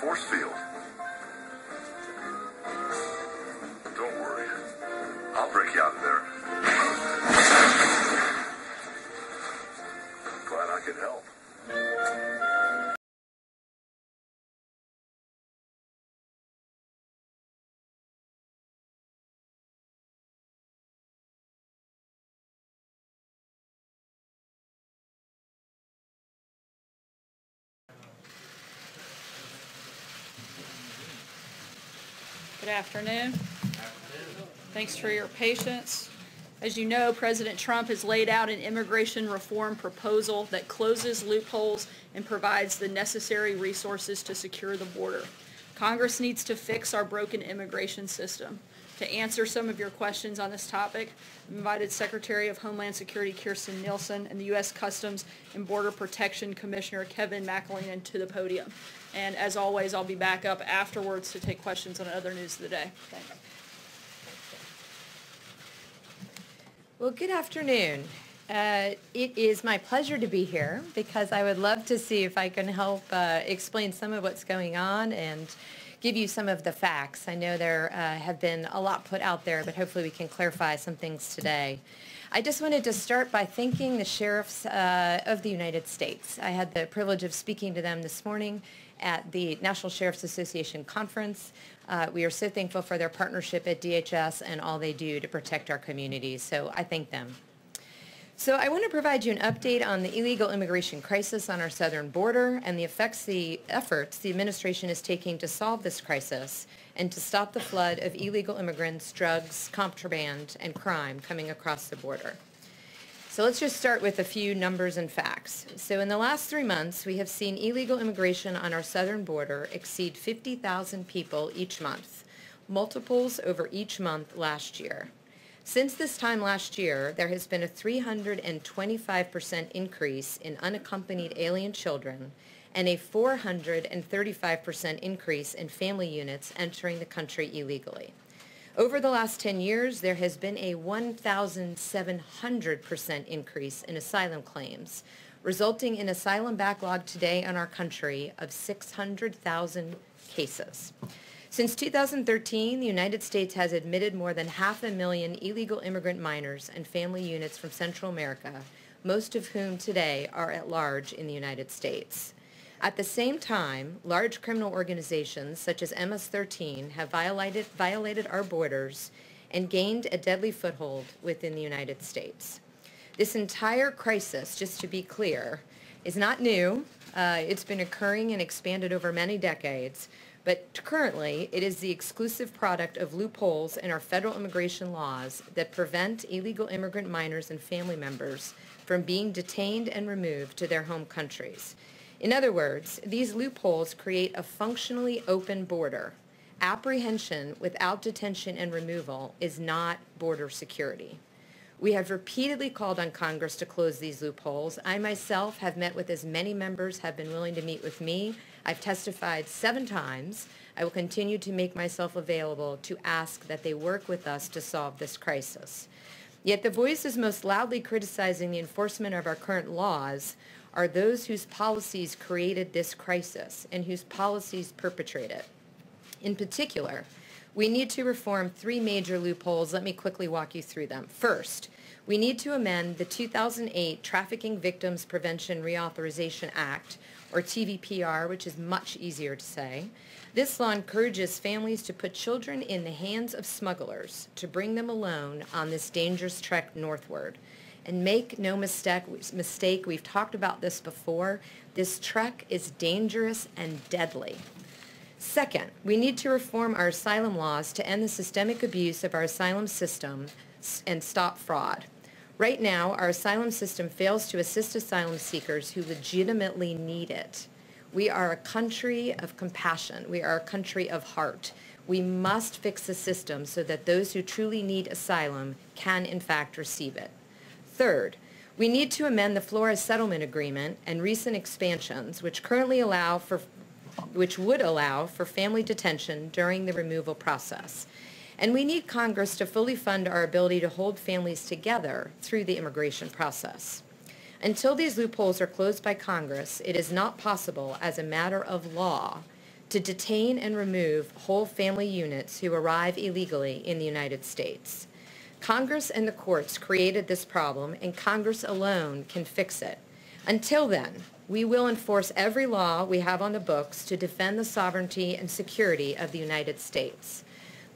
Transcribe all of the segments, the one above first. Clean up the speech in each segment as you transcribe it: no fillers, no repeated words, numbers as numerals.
force field. Don't worry. I'll break you out of there. Glad I could help. Good afternoon. Thanks for your patience. As you know, President Trump has laid out an immigration reform proposal that closes loopholes and provides the necessary resources to secure the border. Congress needs to fix our broken immigration system. To answer some of your questions on this topic, I've invited Secretary of Homeland Security Kirstjen Nielsen and the U.S. Customs and Border Protection Commissioner Kevin McAleenan to the podium. And as always, I'll be back up afterwards to take questions on other news of the day. Thanks. Well, good afternoon. It is my pleasure to be here because I would love to see if I can help explain some of what's going on and give you some of the facts. I know there have been a lot put out there, but hopefully we can clarify some things today. I just wanted to start by thanking the sheriffs of the United States. I had the privilege of speaking to them this morning at the National Sheriff's Association conference. We are so thankful for their partnership at DHS and all they do to protect our communities, so I thank them. So I want to provide you an update on the illegal immigration crisis on our southern border and the efforts the administration is taking to solve this crisis and to stop the flood of illegal immigrants, drugs, contraband, and crime coming across the border. So let's just start with a few numbers and facts. So in the last 3 months, we have seen illegal immigration on our southern border exceed 50,000 people each month, multiples over each month last year. Since this time last year, there has been a 325% increase in unaccompanied alien children and a 435% increase in family units entering the country illegally. Over the last 10 years, there has been a 1,700% increase in asylum claims, resulting in asylum backlog today in our country of 600,000 cases. Since 2013, the United States has admitted more than 500,000 illegal immigrant minors and family units from Central America, most of whom today are at large in the United States. At the same time, large criminal organizations such as MS-13 have violated our borders and gained a deadly foothold within the United States. This entire crisis, just to be clear, is not new. It's been occurring and expanded over many decades, but currently it is the exclusive product of loopholes in our federal immigration laws that prevent illegal immigrant minors and family members from being detained and removed to their home countries. In other words, these loopholes create a functionally open border. Apprehension without detention and removal is not border security. We have repeatedly called on Congress to close these loopholes. I myself have met with as many members have been willing to meet with me. I've testified 7 times. I will continue to make myself available to ask that they work with us to solve this crisis. Yet the voices most loudly criticizing the enforcement of our current laws are those whose policies created this crisis and whose policies perpetrate it. In particular, we need to reform 3 major loopholes. Let me quickly walk you through them. First, we need to amend the 2008 Trafficking Victims Prevention Reauthorization Act, or TVPR, which is much easier to say. This law encourages families to put children in the hands of smugglers to bring them alone on this dangerous trek northward. And make no mistake, we've talked about this before, this trek is dangerous and deadly. Second, we need to reform our asylum laws to end the systemic abuse of our asylum system and stop fraud. Right now, our asylum system fails to assist asylum seekers who legitimately need it. We are a country of compassion. We are a country of heart. We must fix the system so that those who truly need asylum can, in fact, receive it. Third, we need to amend the Flores Settlement Agreement and recent expansions, which would allow for family detention during the removal process. And we need Congress to fully fund our ability to hold families together through the immigration process. Until these loopholes are closed by Congress, it is not possible as a matter of law to detain and remove whole family units who arrive illegally in the United States. Congress and the courts created this problem, and Congress alone can fix it. Until then, we will enforce every law we have on the books to defend the sovereignty and security of the United States.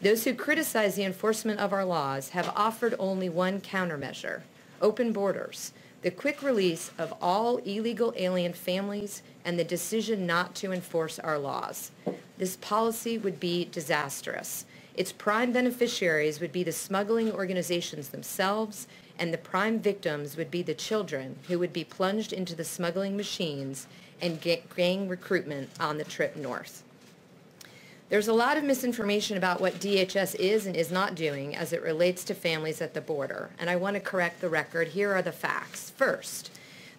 Those who criticize the enforcement of our laws have offered only one countermeasure: open borders, the quick release of all illegal alien families, and the decision not to enforce our laws. This policy would be disastrous. Its prime beneficiaries would be the smuggling organizations themselves, and the prime victims would be the children who would be plunged into the smuggling machines and gang recruitment on the trip north. There's a lot of misinformation about what DHS is and is not doing as it relates to families at the border, and I want to correct the record. Here are the facts. First,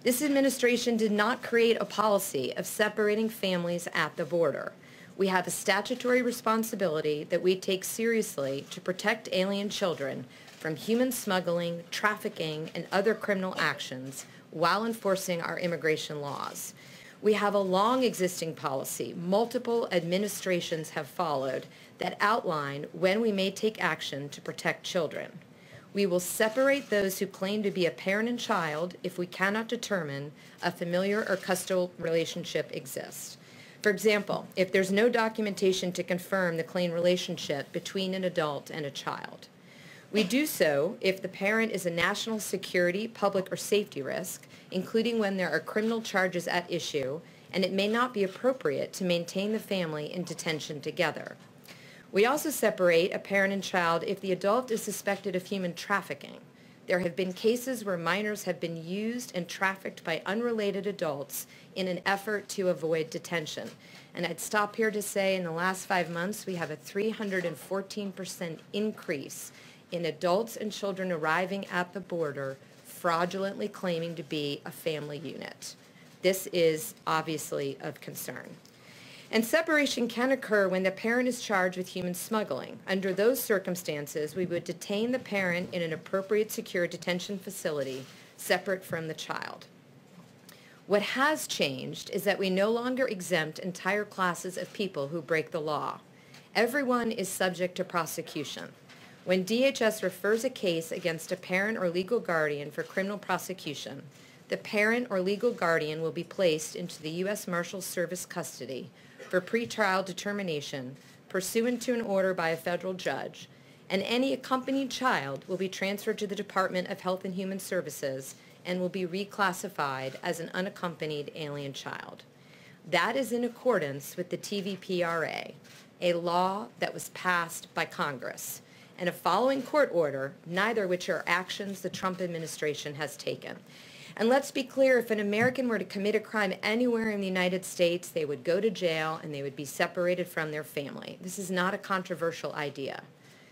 this administration did not create a policy of separating families at the border. We have a statutory responsibility that we take seriously to protect alien children from human smuggling, trafficking, and other criminal actions while enforcing our immigration laws. We have a long existing policy multiple administrations have followed that outline when we may take action to protect children. We will separate those who claim to be a parent and child if we cannot determine a familiar or custodial relationship exists. For example, if there's no documentation to confirm the claimed relationship between an adult and a child. We do so if the parent is a national security, public, or safety risk, including when there are criminal charges at issue, and it may not be appropriate to maintain the family in detention together. We also separate a parent and child if the adult is suspected of human trafficking. There have been cases where minors have been used and trafficked by unrelated adults in an effort to avoid detention. And I'd stop here to say in the last 5 months, we have a 314% increase in adults and children arriving at the border fraudulently claiming to be a family unit. This is obviously of concern. And separation can occur when the parent is charged with human smuggling. Under those circumstances, we would detain the parent in an appropriate secure detention facility separate from the child. What has changed is that we no longer exempt entire classes of people who break the law. Everyone is subject to prosecution. When DHS refers a case against a parent or legal guardian for criminal prosecution, the parent or legal guardian will be placed into the U.S. Marshals Service custody for pretrial determination pursuant to an order by a federal judge, and any accompanied child will be transferred to the Department of Health and Human Services and will be reclassified as an unaccompanied alien child. That is in accordance with the TVPRA, a law that was passed by Congress, and a following court order, neither which are actions the Trump administration has taken. And let's be clear, if an American were to commit a crime anywhere in the United States, they would go to jail and they would be separated from their family. This is not a controversial idea.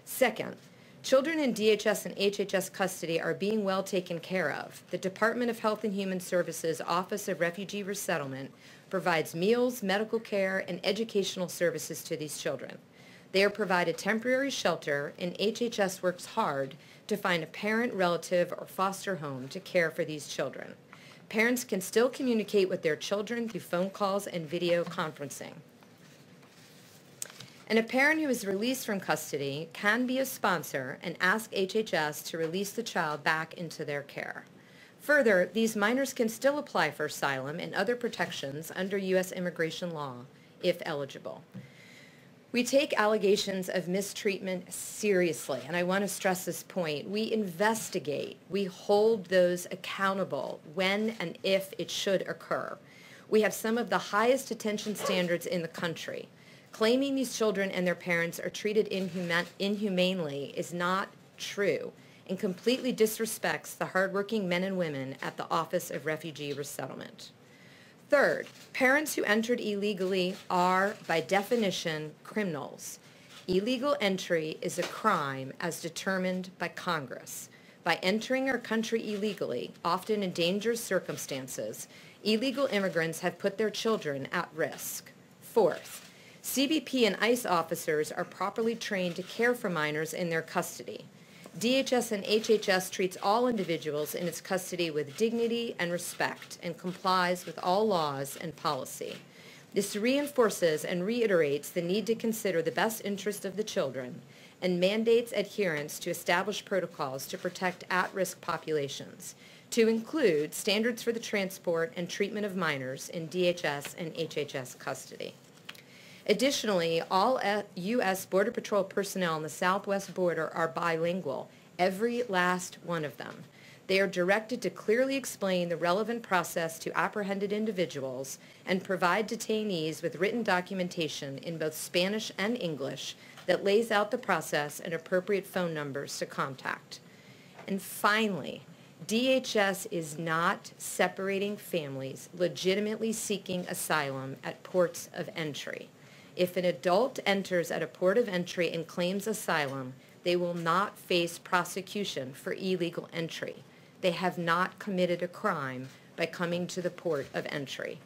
Second, children in DHS and HHS custody are being well taken care of. The Department of Health and Human Services Office of Refugee Resettlement provides meals, medical care, and educational services to these children. They are provided temporary shelter, and HHS works hard to find a parent, relative, or foster home to care for these children. Parents can still communicate with their children through phone calls and video conferencing. And a parent who is released from custody can be a sponsor and ask HHS to release the child back into their care. Further, these minors can still apply for asylum and other protections under U.S. immigration law if eligible. We take allegations of mistreatment seriously, and I want to stress this point. We investigate. We hold those accountable when and if it should occur. We have some of the highest detention standards in the country. Claiming these children and their parents are treated inhumanely is not true and completely disrespects the hardworking men and women at the Office of Refugee Resettlement. Third, parents who entered illegally are, by definition, criminals. Illegal entry is a crime as determined by Congress. By entering our country illegally, often in dangerous circumstances, illegal immigrants have put their children at risk. Fourth, CBP and ICE officers are properly trained to care for minors in their custody. DHS and HHS treats all individuals in its custody with dignity and respect and complies with all laws and policy. This reinforces and reiterates the need to consider the best interest of the children and mandates adherence to established protocols to protect at-risk populations, to include standards for the transport and treatment of minors in DHS and HHS custody. Additionally, all U.S. Border Patrol personnel on the southwest border are bilingual, every last one of them. They are directed to clearly explain the relevant process to apprehended individuals and provide detainees with written documentation in both Spanish and English that lays out the process and appropriate phone numbers to contact. And finally, DHS is not separating families legitimately seeking asylum at ports of entry. If an adult enters at a port of entry and claims asylum, they will not face prosecution for illegal entry. They have not committed a crime by coming to the port of entry.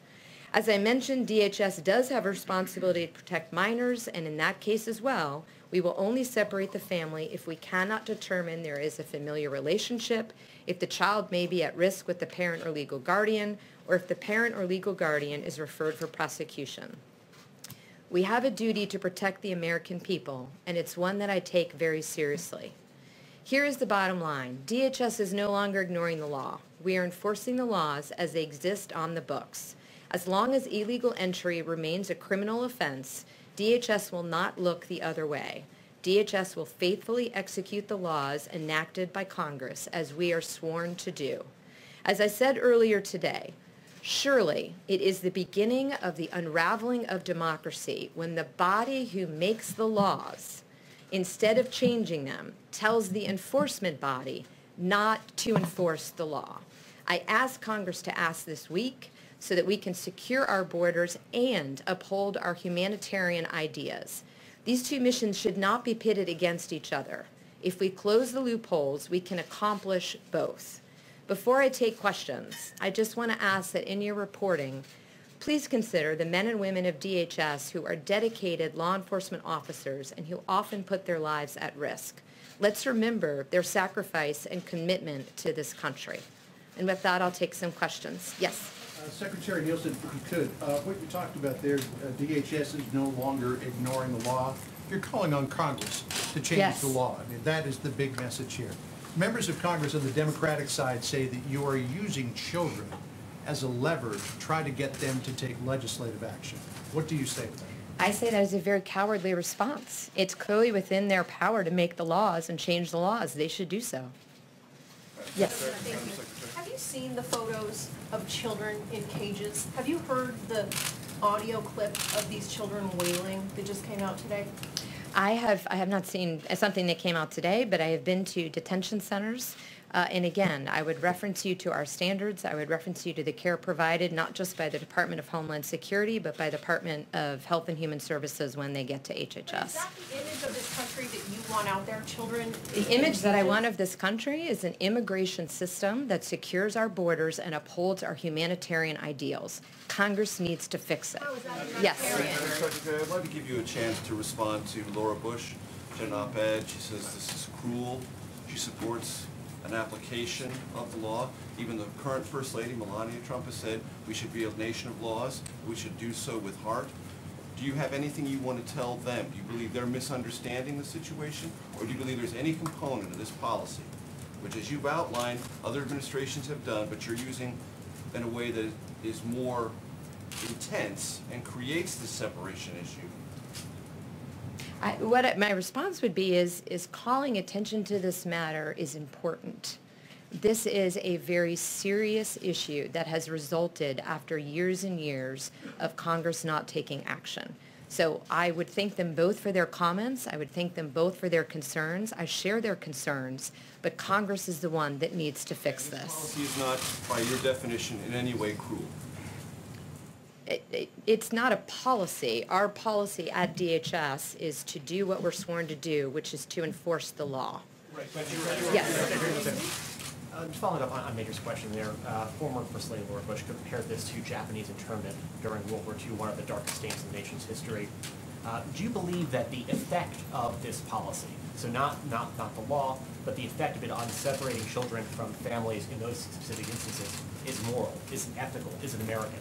As I mentioned, DHS does have a responsibility to protect minors, and in that case as well, we will only separate the family if we cannot determine there is a familiar relationship, if the child may be at risk with the parent or legal guardian, or if the parent or legal guardian is referred for prosecution. We have a duty to protect the American people, and it's one that I take very seriously. Here is the bottom line. DHS is no longer ignoring the law. We are enforcing the laws as they exist on the books. As long as illegal entry remains a criminal offense, DHS will not look the other way. DHS will faithfully execute the laws enacted by Congress as we are sworn to do. As I said earlier today, surely it is the beginning of the unraveling of democracy when the body who makes the laws, instead of changing them, tells the enforcement body not to enforce the law. I asked Congress to ask this week so that we can secure our borders and uphold our humanitarian ideas. These two missions should not be pitted against each other. If we close the loopholes, we can accomplish both. Before I take questions, I just want to ask that in your reporting, please consider the men and women of DHS who are dedicated law enforcement officers and who often put their lives at risk. Let's remember their sacrifice and commitment to this country. And with that, I'll take some questions. Yes? Secretary Nielsen, if you could, what you talked about there, DHS is no longer ignoring the law. You're calling on Congress to change the law. I mean, that is the big message here. Members of Congress on the Democratic side say that you are using children as a lever to try to get them to take legislative action. What do you say to that? I say that is a very cowardly response. It's clearly within their power to make the laws and change the laws. They should do so. Yes. Have you seen the photos of children in cages? Have you heard the audio clip of these children wailing that just came out today? I have not seen something that came out today, but I have been to detention centers. And again, I would reference you to our standards. I would reference you to the care provided, not just by the Department of Homeland Security, but by the Department of Health and Human Services when they get to HHS. Is that the image of this country that you want out there, children? The image that I want of this country is an immigration system that secures our borders and upholds our humanitarian ideals. Congress needs to fix it. How is that Yes. humanitarian? Secretary, I'd like to give you a chance to respond to Laura Bush. She had an op-ed. She says this is cruel. She supports an application of the law. Even the current First Lady, Melania Trump, has said we should be a nation of laws. We should do so with heart. Do you have anything you want to tell them? Do you believe they're misunderstanding the situation? Or do you believe there's any component of this policy, which as you've outlined, other administrations have done, but you're using in a way that is more intense and creates this separation issue? My response would be is calling attention to this matter is important. This is a very serious issue that has resulted after years and years of Congress not taking action. So I would thank them both for their comments. I would thank them both for their concerns. I share their concerns, but Congress is the one that needs to fix this. This policy is not, by your definition, in any way cruel. It's not a policy. Our policy at DHS is to do what we're sworn to do, which is to enforce the law. Right. Yes. Just following up on Major's question there, former First Lady Laura Bush compared this to Japanese internment during World War II, one of the darkest days in the nation's history. Do you believe that the effect of this policy, so not the law, but the effect of it on separating children from families in those specific instances, is moral, is ethical, is it American?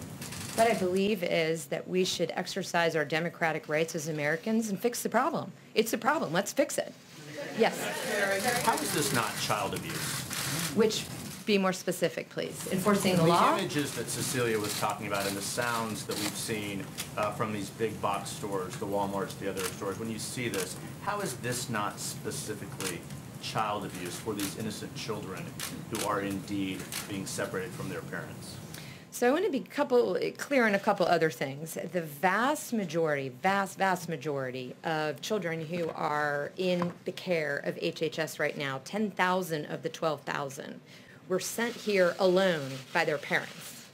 What I believe is that we should exercise our democratic rights as Americans and fix the problem. It's a problem. Let's fix it. Yes. How is this not child abuse? Which, be more specific, please. Enforcing the law? The images that Cecilia was talking about and the sounds that we've seen from these big box stores, the Walmarts, the other stores, when you see this, how is this not specifically child abuse for these innocent children who are indeed being separated from their parents? So I want to be clear on a couple other things. The vast majority of children who are in the care of HHS right now, 10,000 of the 12,000, were sent here alone by their parents.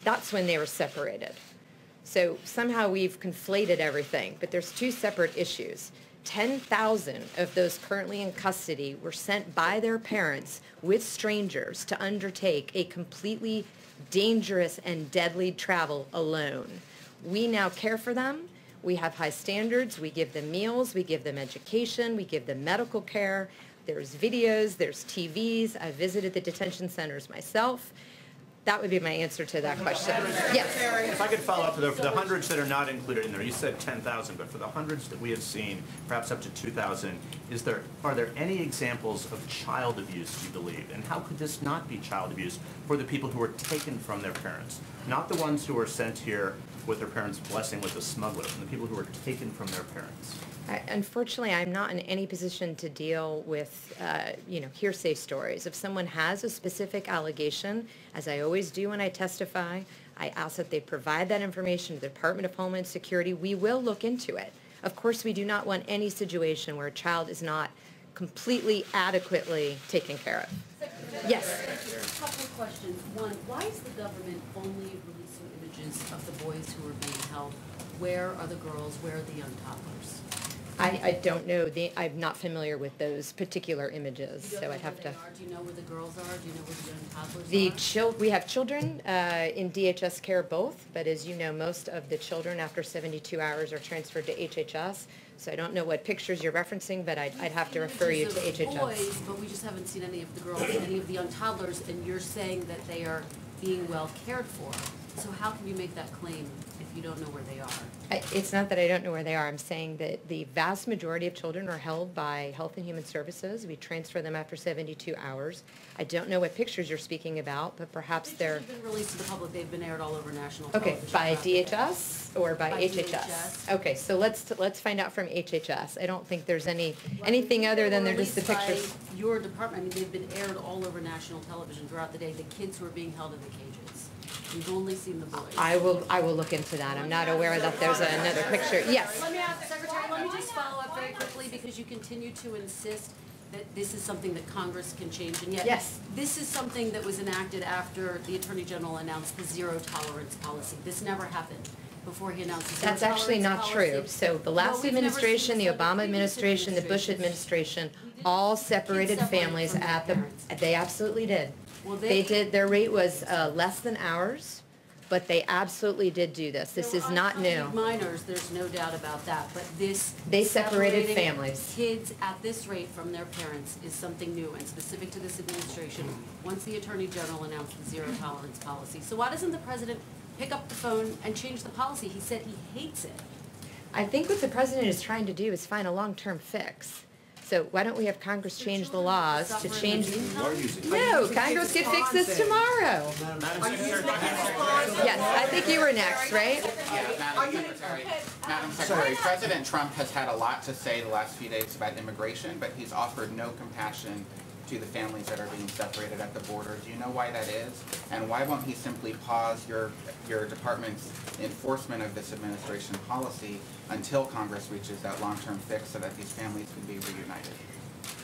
That's when they were separated. So somehow we've conflated everything, but there's two separate issues. 10,000 of those currently in custody were sent by their parents with strangers to undertake a completely dangerous and deadly travel alone. We now care for them. We have high standards. We give them meals. We give them education. We give them medical care. There's videos. There's TVs. I visited the detention centers myself. That would be my answer to that question. Yes. If I could follow up, though, for the hundreds that are not included in there, you said 10,000, but for the hundreds that we have seen, perhaps up to 2,000, are there any examples of child abuse, you believe? And how could this not be child abuse for the people who are taken from their parents? Not the ones who are sent here with their parents' blessing with a smuggler, and the people who are taken from their parents. Unfortunately, I'm not in any position to deal with, hearsay stories. If someone has a specific allegation, as I always do when I testify, I ask that they provide that information to the Department of Homeland Security. We will look into it. Of course, we do not want any situation where a child is not completely adequately taken care of. Yes. A couple of questions. One, why is the government only releasing images of the boys who are being held? Where are the girls? Where are the young toddlers? I don't know. I'm not familiar with those particular images, so I'd have to. Do you know where the girls are? Do you know where the young toddlers are? We have children in DHS care both, but as you know, most of the children after 72 hours are transferred to HHS. So I don't know what pictures you're referencing, but I'd have to refer you to HHS. Boys, but we just haven't seen any of the girls, any of the young toddlers, and you're saying that they are being well cared for. So how can you make that claim if you don't know where they are? It's not that I don't know where they are. I'm saying that the vast majority of children are held by Health and Human Services. We transfer them after 72 hours. I don't know what pictures you're speaking about, but perhaps they're... They've been released to the public. They've been aired all over national television. Okay, by DHS or by HHS? DHS. Okay, so let's find out from HHS. I don't think there's anything other than they're just the pictures. By your department, I mean, they've been aired all over national television throughout the day, the kids who are being held in the cages. We've only seen the boys. I will look into that. I'm not aware that there's another picture. Yes. Let me ask, Secretary, let me just follow up very quickly because you continue to insist that this is something that Congress can change, and yet yes, this is something that was enacted after the Attorney General announced the zero tolerance policy. This never happened before he announced the zero That's actually not policy. true. So the last administration, the Obama administration, the Bush administration, all separated families at the, they absolutely did. Well, they did, their rate was less than ours, but they absolutely did do this. This is not new. Minors, there's no doubt about that, but this they separated families. Kids at this rate from their parents is something new and specific to this administration once the Attorney General announced the zero tolerance policy. So why doesn't the President pick up the phone and change the policy? He said he hates it. I think what the President is trying to do is find a long-term fix. So why don't we have Congress change the laws to change? No, Congress could fix this tomorrow. Yes, I think you were next, right? Madam Secretary, President Trump has had a lot to say the last few days about immigration, but he's offered no compassion to the families that are being separated at the border. Do you know why that is? And why won't he simply pause your department's enforcement of this administration policy until Congress reaches that long-term fix so that these families can be reunited?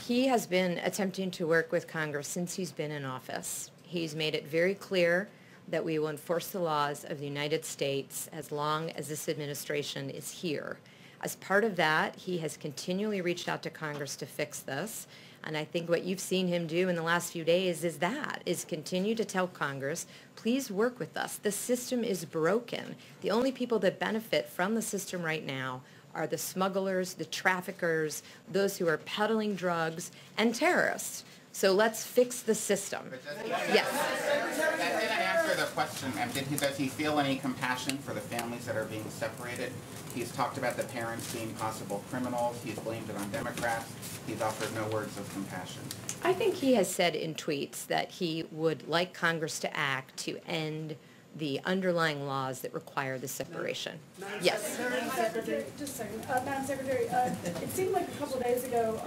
He has been attempting to work with Congress since he's been in office. He's made it very clear that we will enforce the laws of the United States as long as this administration is here. As part of that, he has continually reached out to Congress to fix this. And I think what you've seen him do in the last few days is continue to tell Congress, please work with us. The system is broken. The only people that benefit from the system right now are the smugglers, the traffickers, those who are peddling drugs, and terrorists. So let's fix the system. Yes. That didn't answer the question, does he feel any compassion for the families that are being separated? He's talked about the parents being possible criminals. He's blamed it on Democrats. He's offered no words of compassion. I think he has said in tweets that he would like Congress to act to end the underlying laws that require the separation. Yes. Madam Secretary, just a second. Madam Secretary, it seemed like a couple of days ago,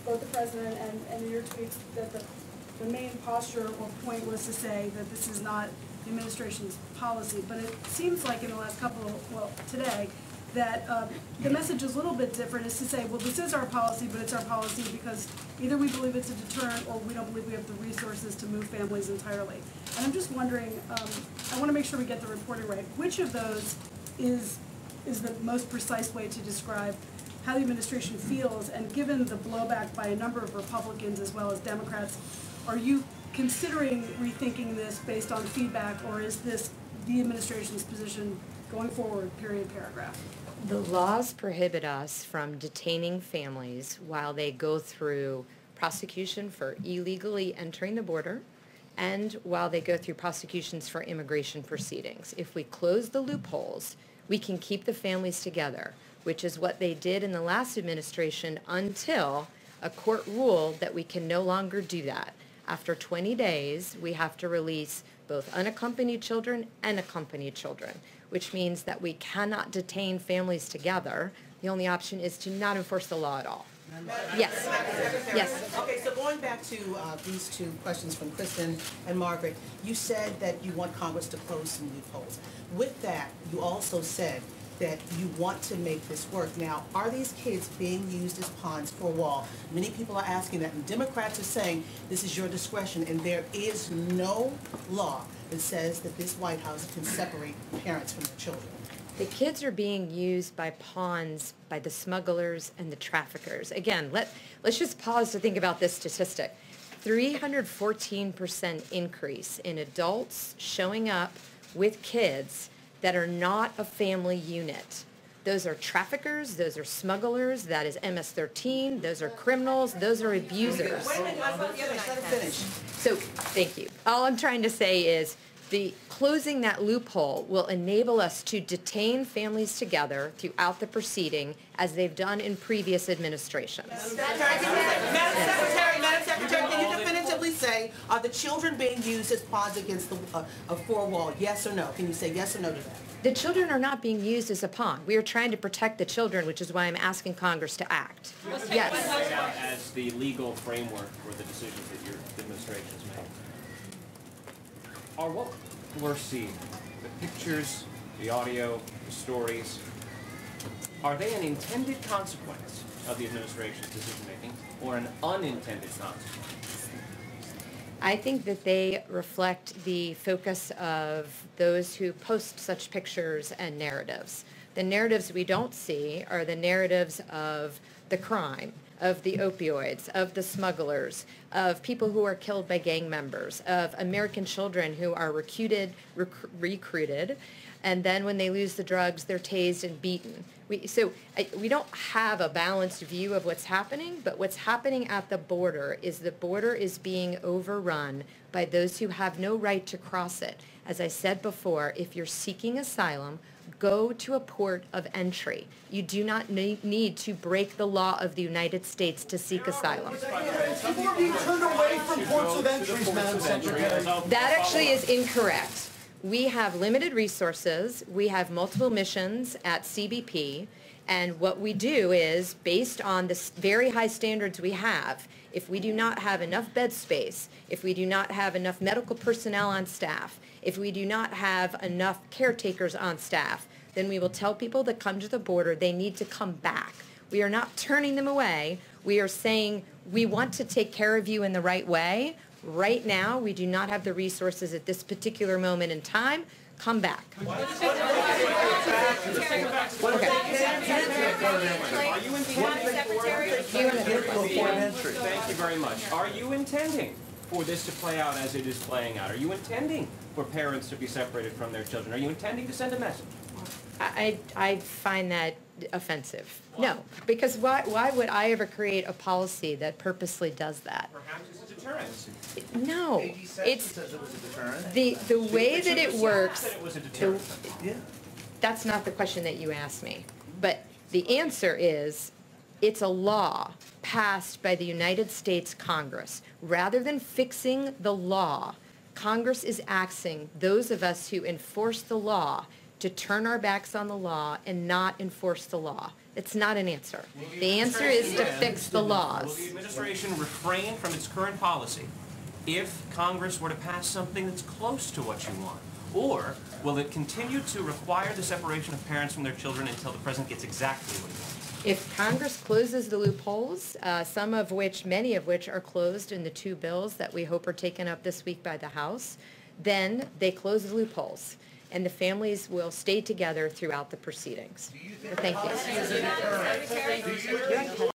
both the President and in your tweets, that the main posture or point was to say that this is not the administration's policy. But it seems like in the last today, that the message is a little bit different, is to say, well, this is our policy, but it's our policy because either we believe it's a deterrent or we don't believe we have the resources to move families entirely. And I'm just wondering, I want to make sure we get the reporting right. Which of those is the most precise way to describe how the administration feels? And given the blowback by a number of Republicans as well as Democrats, are you considering rethinking this based on feedback, or is this the administration's position going forward, period, paragraph? The laws prohibit us from detaining families while they go through prosecution for illegally entering the border and while they go through prosecutions for immigration proceedings. If we close the loopholes, we can keep the families together, which is what they did in the last administration until a court ruled that we can no longer do that. After 20 days, we have to release both unaccompanied children and accompanied children, which means that we cannot detain families together. The only option is to not enforce the law at all. Yes. Yes. Okay, so going back to these two questions from Kristen and Margaret, you said that you want Congress to close some loopholes. With that, you also said that you want to make this work. Now, are these kids being used as pawns for a wall? Many people are asking that, and Democrats are saying this is your discretion, and there is no law that says that this White House can separate parents from their children. The kids are being used by pawns, by the smugglers and the traffickers. Again, let's just pause to think about this statistic. 314% increase in adults showing up with kids that are not a family unit. Those are traffickers, those are smugglers, that is MS-13, those are criminals, those are abusers. Wait a minute, let her finish. So, thank you. All I'm trying to say is the closing that loophole will enable us to detain families together throughout the proceeding as they've done in previous administrations. Madam Secretary, can you definitively say, are the children being used as pawns against a four-wall? Yes or no? Can you say yes or no to that? The children are not being used as a pawn. We are trying to protect the children, which is why I'm asking Congress to act. Yes. As the legal framework for the decisions that your administration has made. Are what we're seeing, the pictures, the audio, the stories, are they an intended consequence of the administration's decision-making or an unintended consequence? I think that they reflect the focus of those who post such pictures and narratives. The narratives we don't see are the narratives of the crime, of the opioids, of the smugglers, of people who are killed by gang members, of American children who are recruited, and then when they lose the drugs, they're tased and beaten. We don't have a balanced view of what's happening, but what's happening at the border is being overrun by those who have no right to cross it. As I said before, if you're seeking asylum, go to a port of entry. You do not need to break the law of the United States to seek asylum. People are being turned away from ports of entry, Madam Secretary. That actually is incorrect. We have limited resources. We have multiple missions at CBP. And what we do is, based on the very high standards we have, if we do not have enough bed space, if we do not have enough medical personnel on staff, if we do not have enough caretakers on staff, then we will tell people that come to the border they need to come back. We are not turning them away. We are saying we want to take care of you in the right way. Right now, we do not have the resources at this particular moment in time. Come back. Are you Thank you very much. Are you intending for this to play out as it is playing out? Are you intending for parents to be separated from their children? Are you intending to send a message? I find that offensive. No, because why would I ever create a policy that purposely does that? Perhaps this is a deterrent. No, AG says it's, it says it was a deterrent. the way that it works, Said it was a deterrent. Yeah. that's not the question that you asked me. But the answer is, it's a law passed by the United States Congress. Rather than fixing the law, Congress is asking those of us who enforce the law to turn our backs on the law and not enforce the law. It's not an answer. The answer is to fix the Will laws. the administration refrain from its current policy if Congress were to pass something that's close to what you want? Or will it continue to require the separation of parents from their children until the president gets exactly what he wants? If Congress closes the loopholes, many of which are closed in the two bills that we hope are taken up this week by the House, then they close the loopholes, and the families will stay together throughout the proceedings. Thank you.